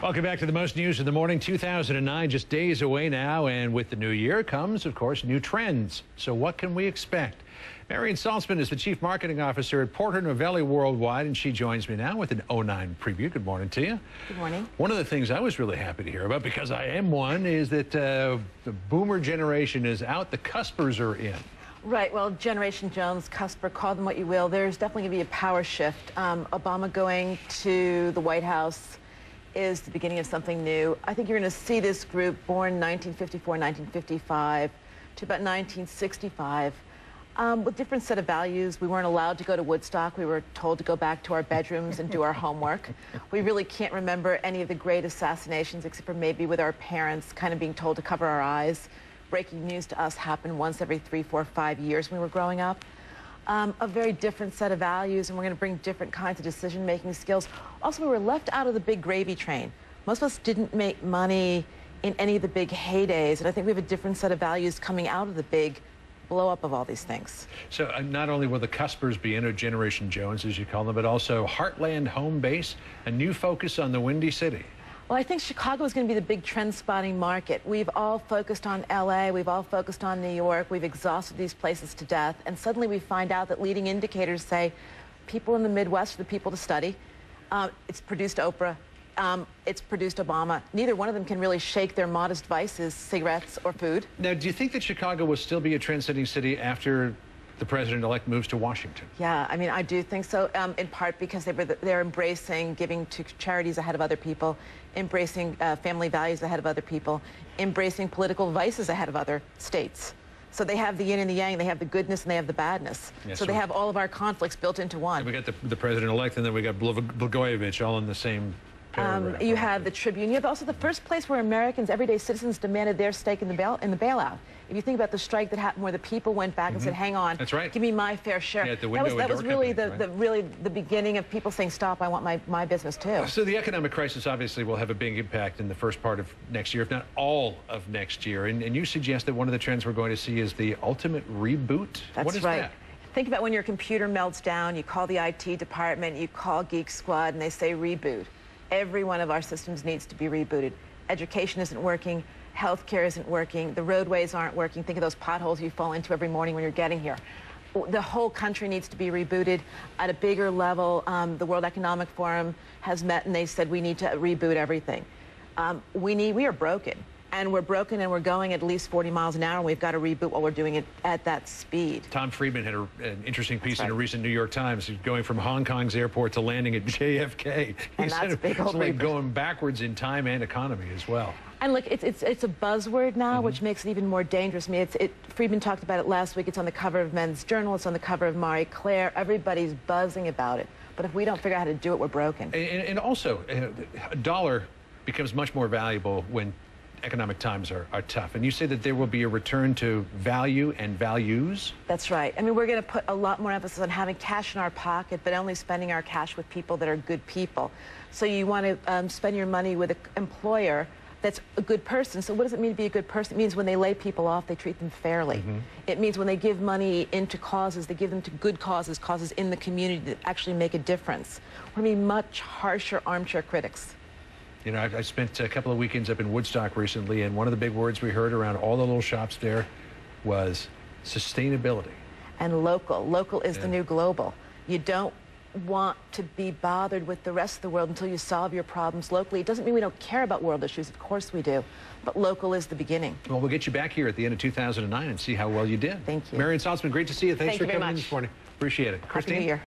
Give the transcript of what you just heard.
Welcome back to the most news in the morning. 2009 just days away now, and with the new year comes, of course, new trends. So what can we expect? Marian Salzman is the Chief Marketing Officer at Porter Novelli Worldwide, and she joins me now with an '09 preview. Good morning to you. Good morning. One of the things I was really happy to hear about, because I am one, is that the boomer generation is out, the cuspers are in. Right, well, Generation Jones, Cusper, call them what you will. There's definitely going to be a power shift. Obama going to the White House is the beginning of something new. I think you're going to see this group born 1954, 1955 to about 1965 with different set of values. We weren't allowed to go to Woodstock. We were told to go back to our bedrooms and do our homework. We really can't remember any of the great assassinations except for maybe with our parents kind of being told to cover our eyes. Breaking news to us happened once every 3, 4, 5 years when we were growing up. A very different set of values, and we're going to bring different kinds of decision-making skills. Also, we were left out of the big gravy train. Most of us didn't make money in any of the big heydays, and I think we have a different set of values coming out of the big blow-up of all these things. So not only will the cuspers be in, or Generation Jones, as you call them, but also Heartland Home Base, a new focus on the Windy City. Well, I think Chicago is going to be the big trend-spotting market. We've all focused on LA, we've all focused on New York, we've exhausted these places to death, and suddenly we find out that leading indicators say people in the Midwest are the people to study. It's produced Oprah, it's produced Obama. Neither one of them can really shake their modest vices, cigarettes or food. Now, do you think that Chicago will still be a trend-setting city after the president-elect moves to Washington? Yeah, I mean, I do think so, in part because they're embracing giving to charities ahead of other people, embracing family values ahead of other people, embracing political vices ahead of other states. So they have the yin and the yang, they have the goodness and they have the badness. Yes, so they have all of our conflicts built into one. We got the president-elect, and then we got Blagojevich all in the same paragraph. You have the Tribune. You have also the first place where Americans, everyday citizens, demanded their stake in the bailout. If you think about the strike that happened where the people went back and said, hang on, that's right, give me my fair share. Yeah, that was really the beginning of people saying, stop, I want my business too. So the economic crisis obviously will have a big impact in the first part of next year, if not all of next year. And you suggest that one of the trends we're going to see is the ultimate reboot? That's what is right. That? Think about when your computer melts down, you call the IT department, you call Geek Squad, and they say reboot. Every one of our systems needs to be rebooted. Education isn't working. Healthcare isn't working. The roadways aren't working. Think of those potholes you fall into every morning when you're getting here. The whole country needs to be rebooted at a bigger level. The World Economic Forum has met and they said we need to reboot everything. We are broken. And we're broken and we're going at least 40 miles an hour, and we've got to reboot while we're doing it at that speed. Tom Friedman had an interesting piece in a recent New York Times, going from Hong Kong's airport to landing at JFK. And that's big old like going backwards in time and economy as well. And look, it's a buzzword now, which makes it even more dangerous to me. Friedman talked about it last week. It's on the cover of Men's Journal. It's on the cover of Marie Claire. Everybody's buzzing about it. But if we don't figure out how to do it, we're broken. And also, a dollar becomes much more valuable when economic times are tough. And you say that there will be a return to value and values? That's right. I mean, we're going to put a lot more emphasis on having cash in our pocket, but only spending our cash with people that are good people. So you want to spend your money with an employer that's a good person. So what does it mean to be a good person? It means when they lay people off, they treat them fairly. It means when they give money into causes, they give them to good causes, causes in the community that actually make a difference. We're going to be much harsher armchair critics. You know, I spent a couple of weekends up in Woodstock recently, and one of the big words we heard around all the little shops there was sustainability. And local. Local is the new global. You don't want to be bothered with the rest of the world until you solve your problems locally. It doesn't mean we don't care about world issues. Of course we do. But local is the beginning. Well, we'll get you back here at the end of 2009 and see how well you did. Thank you. Marian Salzman, great to see you. Thanks for coming in this morning. Appreciate it. Happy New Year.